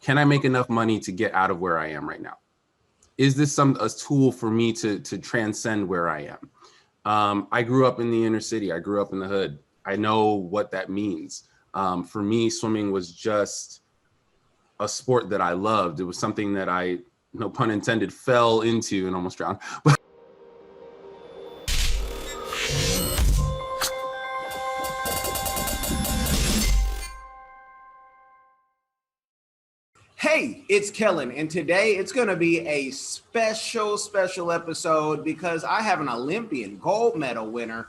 can I make enough money to get out of where I am right now? Is this a tool for me to transcend where I am? I grew up in the inner city. I grew up in the hood. I know what that means. For me, swimming was just a sport that I loved. It was something that I, no pun intended, fell into and almost drowned. Hey, it's Kellen, and today it's going to be a special episode because I have an Olympian gold medal winner,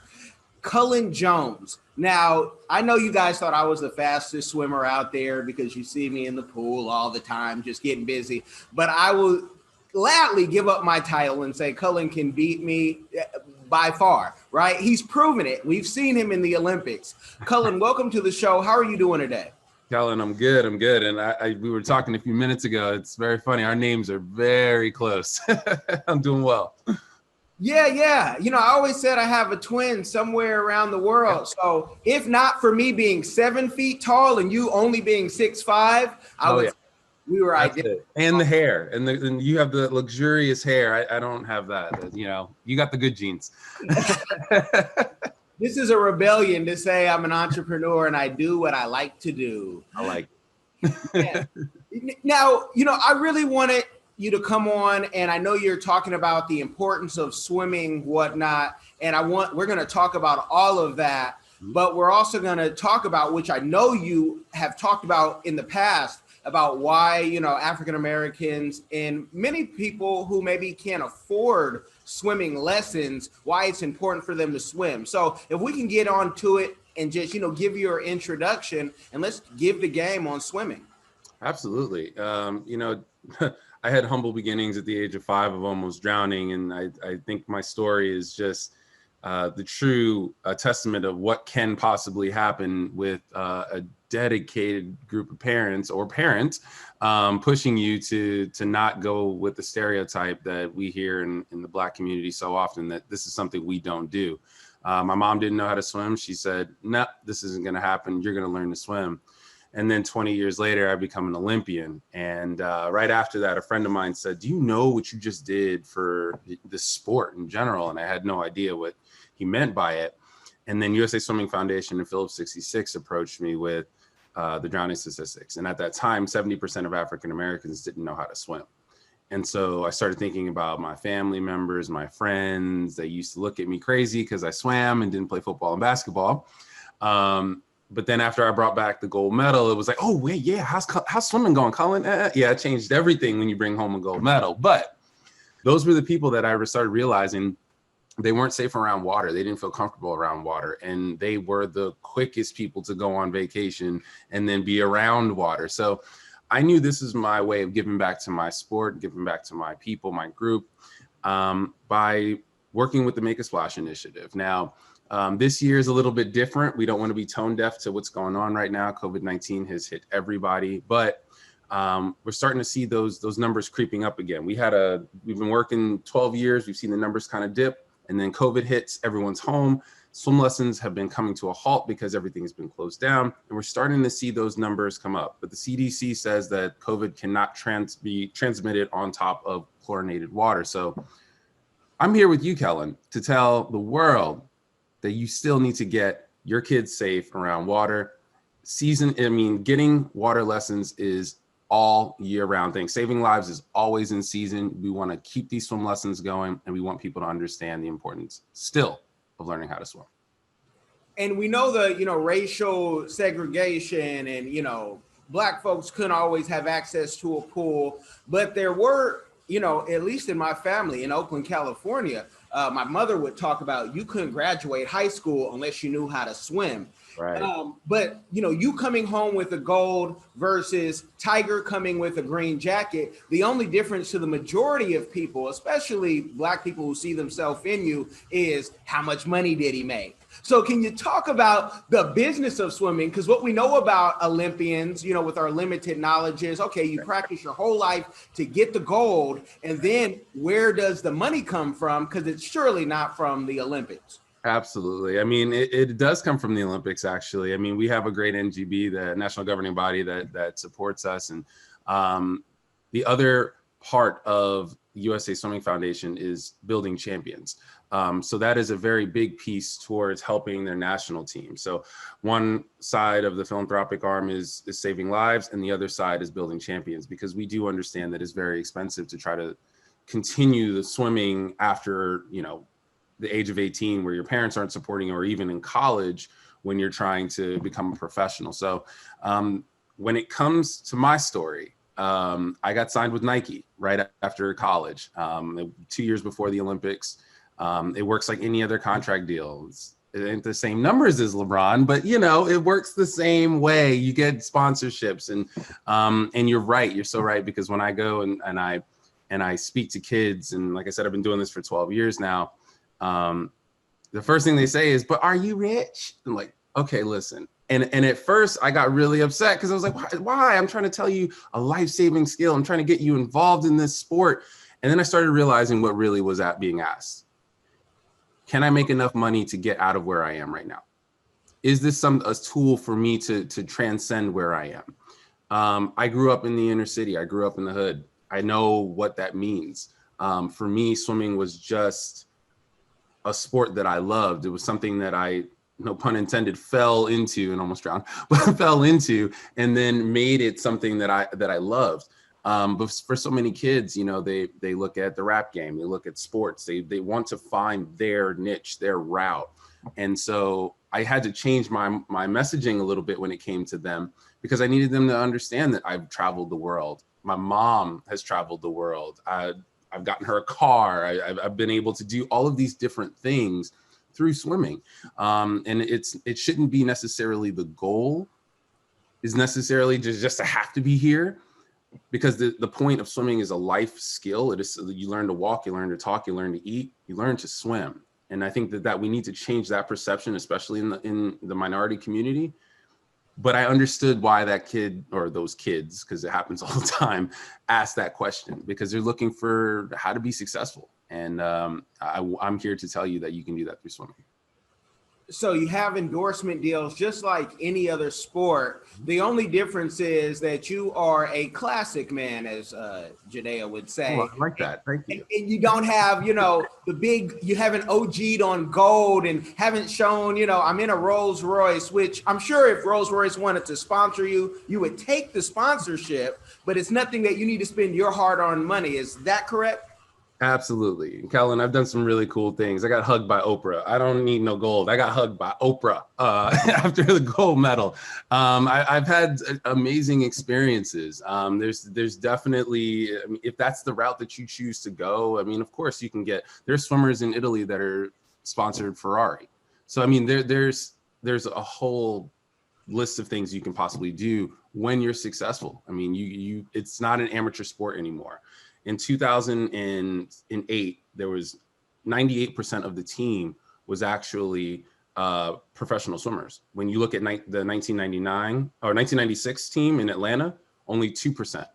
Cullen Jones. Now, I know you guys thought I was the fastest swimmer out there because you see me in the pool all the time, just getting busy, but I will gladly give up my title and say Cullen can beat me by far, right? He's proven it. We've seen him in the Olympics. Cullen, welcome to the show. How are you doing today? Kellen, I'm good. And we were talking a few minutes ago. It's very funny. Our names are very close. I'm doing well. Yeah. You know, I always said I have a twin somewhere around the world. So if not for me being 7 feet tall and you only being 6'5", we were identical. And the hair. And you have the luxurious hair. I don't have that. You know, you got the good genes. This is a rebellion to say I'm an entrepreneur and I do what I like to do. I like it. Now, you know, I really wanted you to come on, and I know you're talking about the importance of swimming, whatnot, and we're going to talk about all of that, but we're also going to talk about, which I know you have talked about in the past, about why, you know, African Americans and many people who maybe can't afford swimming lessons, why it's important for them to swim. So if we can get on to it and just, you know, give your introduction and let's give the game on swimming. Absolutely. You know, I had humble beginnings at the age of 5 of almost drowning. And I think my story is just the true testament of what can possibly happen with a dedicated group of parents pushing you to not go with the stereotype that we hear in the Black community so often, that this is something we don't do. My mom didn't know how to swim. She said, no, this isn't going to happen. You're going to learn to swim. And then 20 years later, I become an Olympian. And right after that, a friend of mine said, do you know what you just did for the sport in general? And I had no idea what he meant by it. And then USA Swimming Foundation and Phillips 66 approached me with the drowning statistics. And at that time, 70% of African Americans didn't know how to swim. And so I started thinking about my family members, my friends. They used to look at me crazy because I swam and didn't play football and basketball. But then after I brought back the gold medal, it was like, oh, wait, yeah, how's swimming going, Cullen? Yeah, it changed everything when you bring home a gold medal. But those were the people that I started realizing they weren't safe around water. They didn't feel comfortable around water. And they were the quickest people to go on vacation and then be around water. So I knew this is my way of giving back to my sport, giving back to my people, my group, by working with the Make a Splash initiative. Now, this year is a little bit different. We don't want to be tone deaf to what's going on right now. COVID-19 has hit everybody, but we're starting to see those numbers creeping up again. We've been working 12 years. We've seen the numbers kind of dip. And then COVID hits, everyone's home. Swim lessons have been coming to a halt because everything has been closed down. And we're starting to see those numbers come up. But the CDC says that COVID cannot be transmitted on top of chlorinated water. So I'm here with you, Kellen, to tell the world that you still need to get your kids safe around water. Getting water lessons is all year round thing. Saving lives is always in season. We want to keep these swim lessons going, and we want people to understand the importance still of learning how to swim. And we know the, you know, racial segregation and, you know, Black folks couldn't always have access to a pool, but there were, you know, at least in my family in Oakland, California, my mother would talk about you couldn't graduate high school unless you knew how to swim. Right. But, you know, you coming home with a gold versus Tiger coming with a green jacket, the only difference to the majority of people, especially Black people who see themselves in you, is how much money did he make? So can you talk about the business of swimming? Because what we know about Olympians, you know, with our limited knowledge is, okay, you practice your whole life to get the gold. And then where does the money come from? Because it's surely not from the Olympics. Absolutely. I mean, it does come from the Olympics, actually. I mean, we have a great NGB, the national governing body that supports us. And The other part of USA Swimming Foundation is building champions. So that is a very big piece towards helping their national team. So one side of the philanthropic arm is saving lives, and the other side is building champions, because we do understand that it's very expensive to try to continue the swimming after, the age of 18, where your parents aren't supporting, or even in college when you're trying to become a professional. So when it comes to my story, I got signed with Nike right after college, 2 years before the Olympics. It works like any other contract deal. It ain't the same numbers as LeBron, but it works the same way. You get sponsorships, and you're right. You're so right, because when I go and I speak to kids, and like I said, I've been doing this for 12 years now. The first thing they say is, "But are you rich?" I'm like, okay, listen. And at first I got really upset, because I was like, why? I'm trying to tell you a life-saving skill. I'm trying to get you involved in this sport. And then I started realizing what really was being asked. Can I make enough money to get out of where I am right now? Is this a tool for me to transcend where I am? I grew up in the inner city. I grew up in the hood. I know what that means. For me, swimming was just a sport that I loved. It was something that I, no pun intended, fell into, and almost drowned, but fell into, and then made it something that I loved. But for so many kids, they look at the rap game, they look at sports, they want to find their niche, their route. And so I had to change my messaging a little bit when it came to them, because I needed them to understand that I've traveled the world. My mom has traveled the world. I've gotten her a car. I've been able to do all of these different things through swimming. And it shouldn't be necessarily the goal is necessarily just to have to be here, because the point of swimming is a life skill. It is, you learn to walk, you learn to talk, you learn to eat, you learn to swim. And I think that we need to change that perception, especially in the minority community. But I understood why that kid, or those kids, because it happens all the time, asked that question, because they're looking for how to be successful. And I'm here to tell you that you can do that through swimming. So you have endorsement deals just like any other sport. The only difference is that you are a classic man, as Jadea would say. Oh, I like that. Thank you. And you don't have, you haven't OG'd on gold and haven't shown, I'm in a Rolls Royce, which I'm sure if Rolls Royce wanted to sponsor you, you would take the sponsorship, but it's nothing that you need to spend your hard-earned money. Is that correct? Absolutely. Kellen, I've done some really cool things. I got hugged by Oprah. I don't need no gold. I got hugged by Oprah after the gold medal. I've had amazing experiences. There's definitely, if that's the route that you choose to go, of course you can there's swimmers in Italy that are sponsored Ferrari. So, there's a whole list of things you can possibly do when you're successful. It's not an amateur sport anymore. In 2008, there was 98% of the team was actually professional swimmers. When you look at the 1999 or 1996 team in Atlanta, only 2%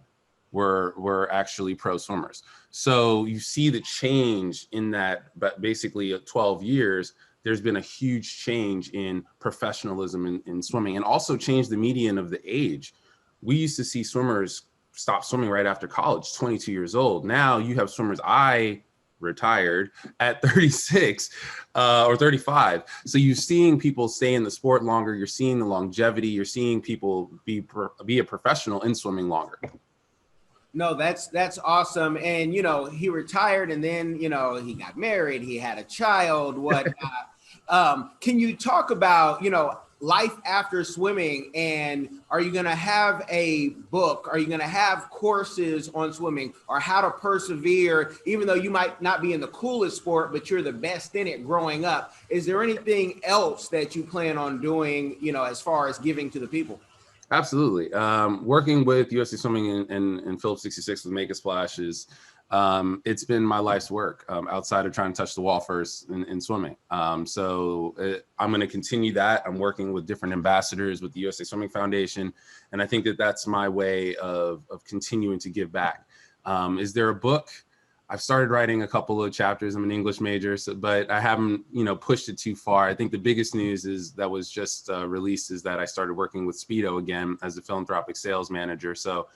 were actually pro swimmers. So you see the change in that, but basically 12 years, there's been a huge change in professionalism in swimming, and also changed the median of the age. We used to see swimmers stop swimming right after college, 22 years old. Now you have swimmers. I retired at 36 or 35. So you're seeing people stay in the sport longer. You're seeing the longevity. You're seeing people be a professional in swimming longer. No, that's awesome. And, he retired, and then, he got married. He had a child. Can you talk about, life after swimming, and are you going to have a book? Are you going to have courses on swimming, or how to persevere, even though you might not be in the coolest sport, but you're the best in it growing up? Is there anything else that you plan on doing, as far as giving to the people? Absolutely. Working with USA Swimming and Phillips 66 with Make a Splash it's been my life's work outside of trying to touch the wall first in swimming. So I'm going to continue that. I'm working with different ambassadors with the USA Swimming Foundation. And I think that that's my way of continuing to give back. Is there a book? I've started writing a couple of chapters. I'm an English major, but I haven't, pushed it too far. I think the biggest news is that was just released is that I started working with Speedo again as a philanthropic sales manager. So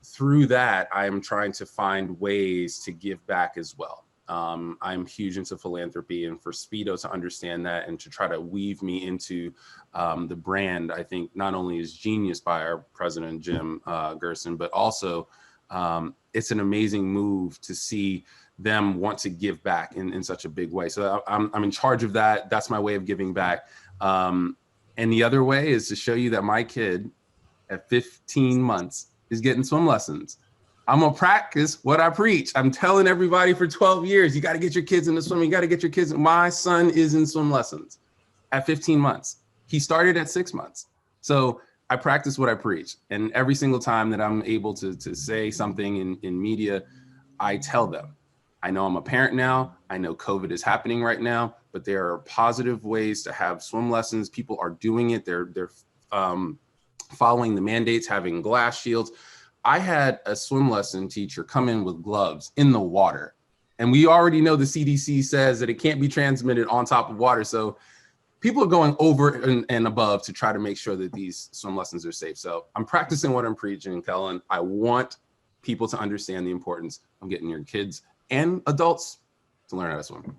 through that, I am trying to find ways to give back as well. I'm huge into philanthropy, and for Speedo to understand that and to try to weave me into the brand, I think not only is genius by our president, Jim Gerson, but also it's an amazing move to see them want to give back in such a big way. So I'm in charge of that. That's my way of giving back. And the other way is to show you that my kid at 15 months is getting swim lessons. I'm gonna practice what I preach. I'm telling everybody for 12 years, you got to get your kids into swimming. You got to get your kids. My son is in swim lessons at 15 months. He started at 6 months. So I practice what I preach. And every single time that I'm able to say something in media, I tell them, I know I'm a parent now. I know COVID is happening right now, but there are positive ways to have swim lessons. People are doing it. They're following the mandates, having glass shields. I had a swim lesson teacher come in with gloves in the water. And we already know the CDC says that it can't be transmitted on top of water. So people are going over and above to try to make sure that these swim lessons are safe. So I'm practicing what I'm preaching, Kellen. I want people to understand the importance of getting your kids and adults to learn how to swim.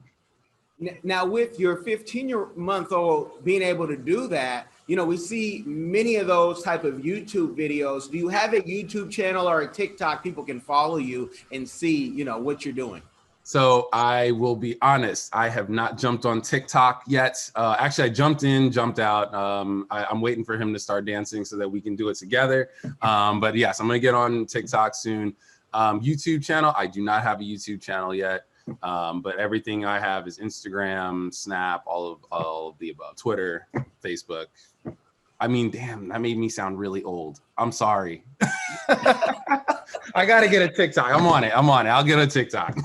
Now, with your 15-month-old being able to do that, you know, we see many of those type of YouTube videos. Do you have a YouTube channel or a TikTok people can follow you and see, you know, what you're doing? So I will be honest, I have not jumped on TikTok yet. Actually, I jumped in, jumped out. I'm waiting for him to start dancing so that we can do it together. But yes, I'm going to get on TikTok soon. YouTube channel, I do not have a YouTube channel yet. But everything I have is Instagram, Snap, all of the above, Twitter, Facebook. I mean, damn, that made me sound really old. I'm sorry. I got to get a TikTok. I'm on it. I'll get a TikTok.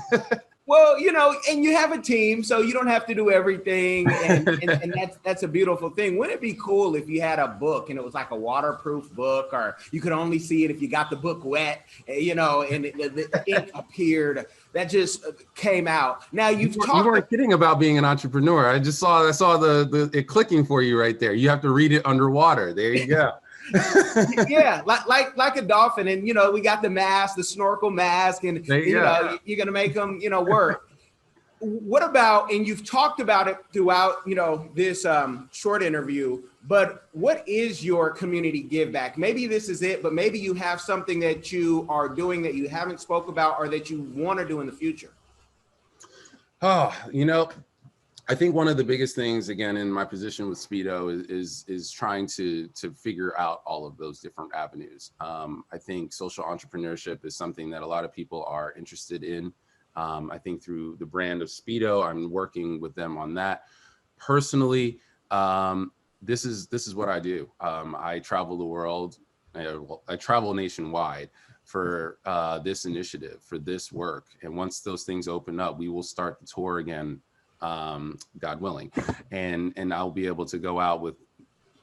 Well, you know, and you have a team, so you don't have to do everything, and that's a beautiful thing. Wouldn't it be cool if you had a book and it was like a waterproof book, or you could only see it if you got the book wet, you know, and the ink appeared that just came out. Now you weren't kidding about being an entrepreneur. I saw the it clicking for you right there. You have to read it underwater. There you go. Yeah, like a dolphin, and you know we got the mask, the snorkel mask, and you know you're gonna make them, you know, work. What about, and you've talked about it throughout, you know, this short interview, but what is your community give back? Maybe this is it, but maybe you have something that you are doing that you haven't spoke about or that you want to do in the future. Oh, you know, I think one of the biggest things, again, in my position with Speedo is trying to figure out all of those different avenues. I think social entrepreneurship is something that a lot of people are interested in. I think through the brand of Speedo, I'm working with them on that. Personally, this is what I do. I travel the world. I travel nationwide for this initiative, for this work. And once those things open up, we will start the tour again. God willing, and I'll be able to go out with,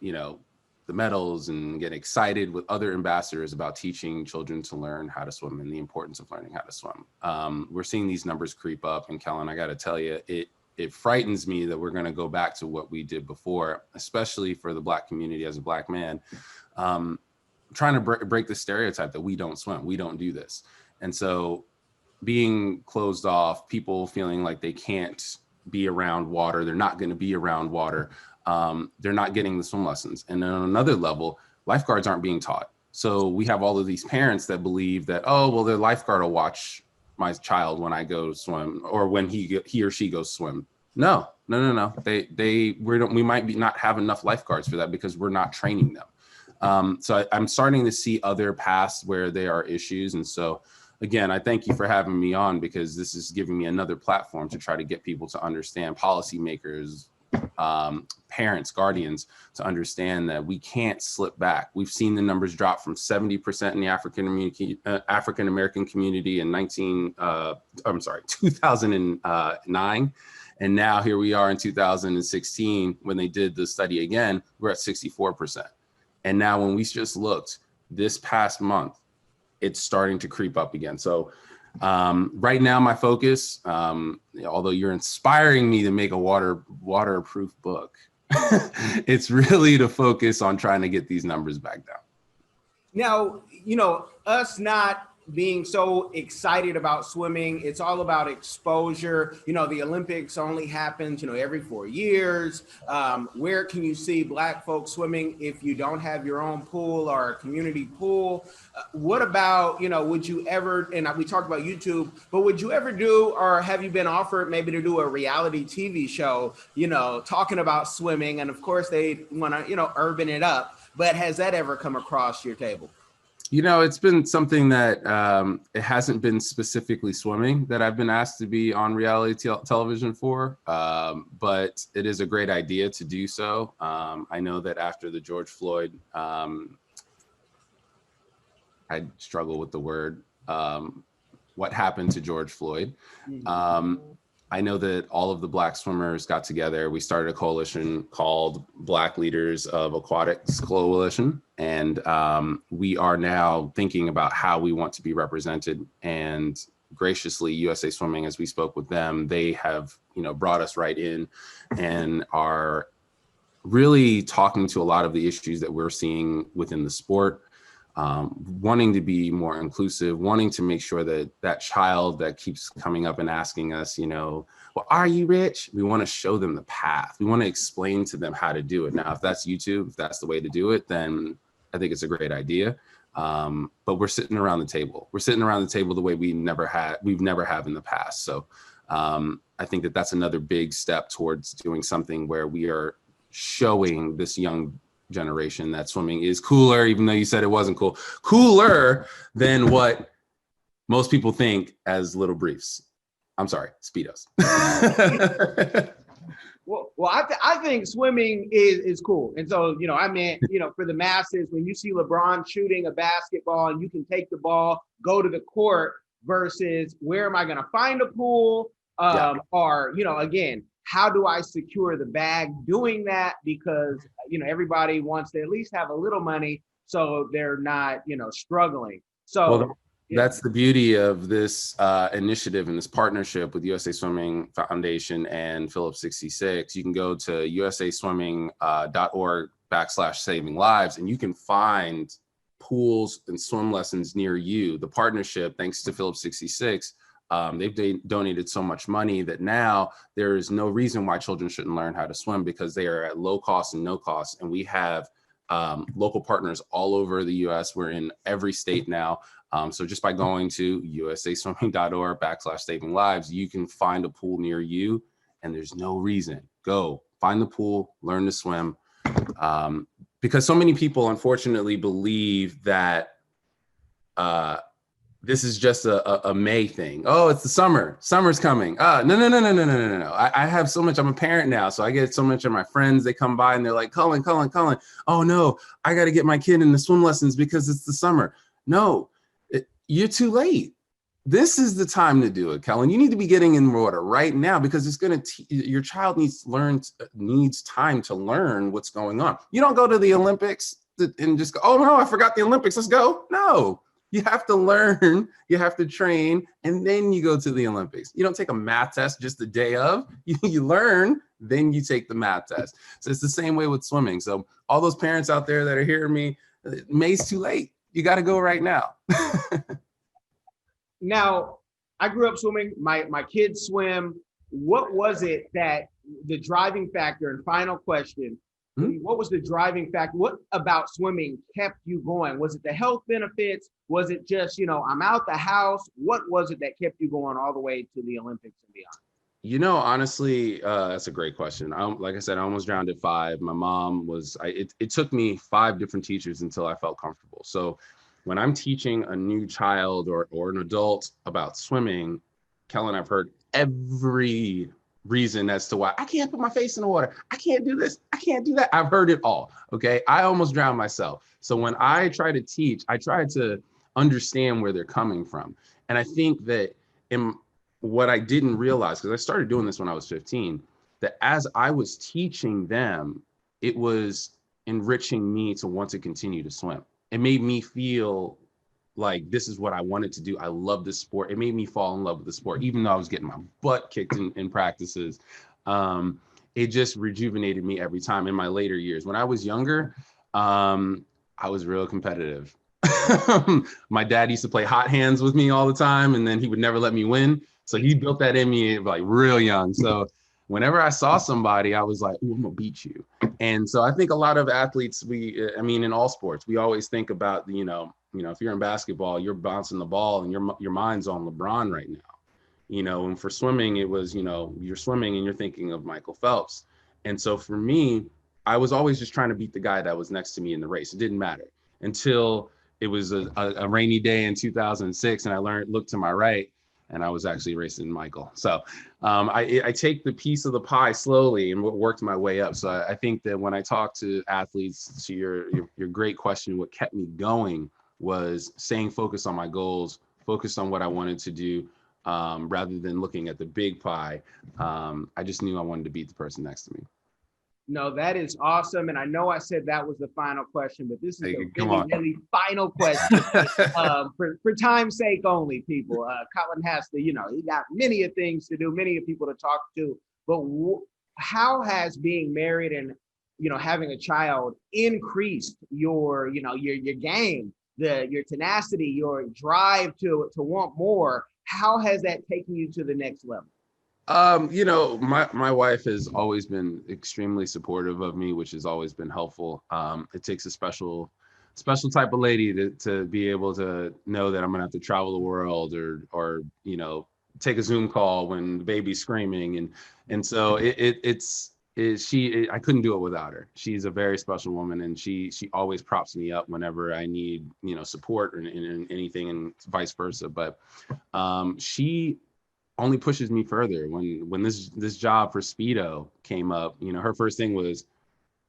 you know, the medals and get excited with other ambassadors about teaching children to learn how to swim and the importance of learning how to swim. We're seeing these numbers creep up, and Kellen, I got to tell you, it frightens me that we're going to go back to what we did before, especially for the Black community. As a Black man, trying to break the stereotype that we don't swim, we don't do this, and so being closed off, people feeling like they can't be around water, they're not going to be around water, they're not getting the swim lessons. And then on another level, lifeguards aren't being taught. So we have all of these parents that believe that, oh, well, their lifeguard will watch my child when I go swim, or when he or she goes swim. No. We might not have enough lifeguards for that because we're not training them. So I'm starting to see other paths where there are issues. And so again, I thank you for having me on, because this is giving me another platform to try to get people to understand, policymakers, parents, guardians, to understand that we can't slip back. We've seen the numbers drop from 70% in the African American community in 2009. And now here we are in 2016, when they did the study again, we're at 64%. And now when we just looked this past month, it's starting to creep up again. So right now, my focus, although you're inspiring me to make a waterproof book, it's really to focus on trying to get these numbers back down. Now, us not being so excited about swimming, it's all about exposure. The Olympics only happens, every 4 years. Where can you see Black folks swimming if you don't have your own pool or a community pool? What about, would you ever, and we talked about YouTube, but would you ever do, or have you been offered maybe to do a reality TV show, talking about swimming? And of course they want to, urban it up, but has that ever come across your table? It's been something that it hasn't been specifically swimming that I've been asked to be on reality television for, but it is a great idea to do so. I know that after the George Floyd, I struggle with the word, what happened to George Floyd. I know that all of the Black swimmers got together. We started a coalition called Black Leaders of Aquatics Coalition. And we are now thinking about how we want to be represented. And graciously, USA Swimming, as we spoke with them, they have, brought us right in and are really talking to a lot of the issues that we're seeing within the sport. Wanting to be more inclusive, wanting to make sure that that child that keeps coming up and asking us, well, are you rich? We want to show them the path. We want to explain to them how to do it. Now, if that's YouTube, if that's the way to do it, then I think it's a great idea. But we're sitting around the table. We're sitting around the table the way we've never have in the past. So I think that that's another big step towards doing something where we are showing this young generation that swimming is cooler, even though you said it wasn't cooler than what most people think as little briefs. I'm sorry, Speedos. Well, I think swimming is cool. And so, I meant, for the masses, when you see LeBron shooting a basketball and you can take the ball, go to the court versus where am I going to find a pool? Or, again, how do I secure the bag doing that? Because, everybody wants to at least have a little money so they're not, struggling. So that's the beauty of this initiative and this partnership with USA Swimming Foundation and Phillips 66. You can go to usaswimming.org/saving lives, and you can find pools and swim lessons near you. The partnership, thanks to Phillips 66, they've donated so much money that now there is no reason why children shouldn't learn how to swim, because they are at low cost and no cost. And we have local partners all over the US. We're in every state now. So just by going to usaswimming.org/saving lives, you can find a pool near you, and there's no reason. Go find the pool, learn to swim. Because so many people unfortunately believe that this is just a May thing. Oh, it's the summer. Summer's coming. No. I have so much. I'm a parent now, so I get so much of my friends. They come by and they're like, Cullen. Oh no, I got to get my kid into swim lessons because it's the summer. No, you're too late. This is the time to do it, Kellen. You need to be getting in water right now, because it's going to your child needs time to learn what's going on. You don't go to the Olympics and just go, oh no, I forgot the Olympics. Let's go. No. You have to learn, you have to train, and then you go to the Olympics. You don't take a math test just the day of. You learn, then you take the math test. So it's the same way with swimming. So all those parents out there that are hearing me, May's too late. You got to go right now. Now, I grew up swimming. My kids swim. What was it that the driving factor, and final question, what was the driving factor? What about swimming kept you going? Was it the health benefits? Was it just, I'm out the house? What was it that kept you going all the way to the Olympics and beyond? Honestly, that's a great question. Like I said, I almost drowned at 5. My mom it took me 5 different teachers until I felt comfortable. So when I'm teaching a new child or an adult about swimming, Kellen, I've heard every reason as to why I can't put my face in the water. I can't do this. I can't do that. I've heard it all. Okay. I almost drowned myself. So when I try to teach, I try to understand where they're coming from. And I think that what I didn't realize, because I started doing this when I was 15, that as I was teaching them, it was enriching me to want to continue to swim. It made me feel like this is what I wanted to do. I love this sport. It made me fall in love with the sport, even though I was getting my butt kicked in practices. It just rejuvenated me every time in my later years. When I was younger, I was real competitive. My dad used to play hot hands with me all the time, and then he would never let me win. So he built that in me like real young. So whenever I saw somebody, I was like, "Ooh, I'm gonna beat you." And so I think a lot of athletes, in all sports, we always think about, if you're in basketball, you're bouncing the ball and your mind's on LeBron right now. And for swimming, it was, you're swimming and you're thinking of Michael Phelps. And so for me, I was always just trying to beat the guy that was next to me in the race. It didn't matter until it was a rainy day in 2006, and I looked to my right, and I was actually racing Michael. So I take the piece of the pie slowly and worked my way up. So I think that when I talk to athletes, to your great question, what kept me going was staying focused on my goals, focused on what I wanted to do, rather than looking at the big pie. I just knew I wanted to beat the person next to me. No, that is awesome. And I know I said that was the final question, but this is a really final question. For time's sake only, people. Cullen has to, he got many of things to do, many of people to talk to. But how has being married and, having a child increased your game, your tenacity, your drive to want more? How has that taken you to the next level? My wife has always been extremely supportive of me, which has always been helpful. It takes a special type of lady to be able to know that I'm gonna have to travel the world or take a Zoom call when the baby's screaming, and so I couldn't do it without her. She's a very special woman, and she always props me up whenever I need support or in anything, and vice versa. But she only pushes me further. When this job for Speedo came up, her first thing was,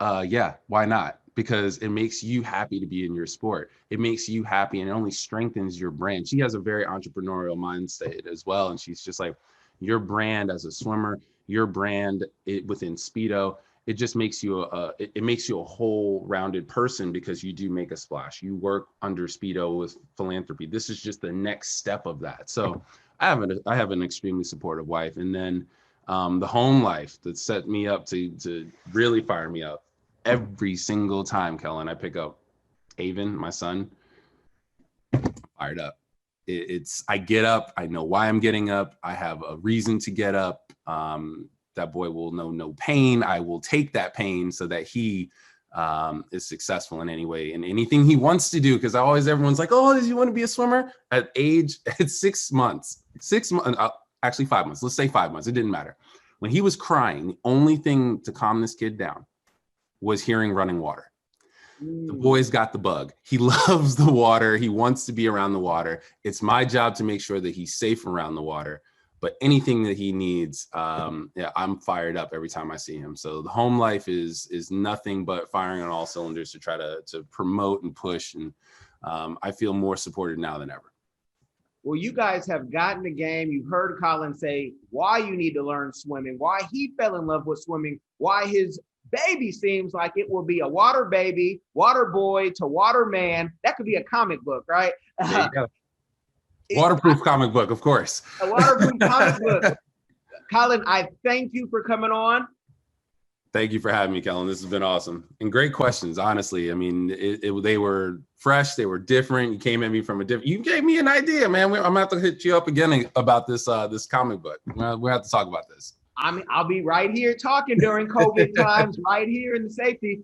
yeah, why not? Because it makes you happy to be in your sport. It makes you happy, and it only strengthens your brand. She has a very entrepreneurial mindset as well, and she's just like, your brand as a swimmer, your brand within Speedo, it just makes you it makes you a whole rounded person, because you do make a splash. You work under Speedo with philanthropy. This is just the next step of that. So I have an extremely supportive wife, and then the home life that set me up to really fire me up every single time, Kellen, I pick up Avon, my son, fired up. I get up, I know why I'm getting up, I have a reason to get up. That boy will know no pain. I will take that pain so that he is successful in any way and anything he wants to do. Because everyone's like, oh, does you want to be a swimmer? At 6 months, actually 5 months. Let's say 5 months. It didn't matter. When he was crying, the only thing to calm this kid down was hearing running water. The boy's got the bug. He loves the water. He wants to be around the water. It's my job to make sure that he's safe around the water. But anything that he needs, I'm fired up every time I see him. So the home life is nothing but firing on all cylinders to try to promote and push. And I feel more supported now than ever. Well, you guys have gotten the game. You've heard Colin say why you need to learn swimming, why he fell in love with swimming, why his baby seems like it will be a water baby, water boy to water man. That could be a comic book, right? Waterproof comic book, of course. A waterproof comic book. Colin, I thank you for coming on. Thank you for having me, Kellen. This has been awesome. And great questions, honestly. I mean, they were fresh. They were different. You came at me from you gave me an idea, man. I'm going to have to hit you up again about this comic book. We'll have to talk about this. I'll be right here talking during COVID times, right here in the safety.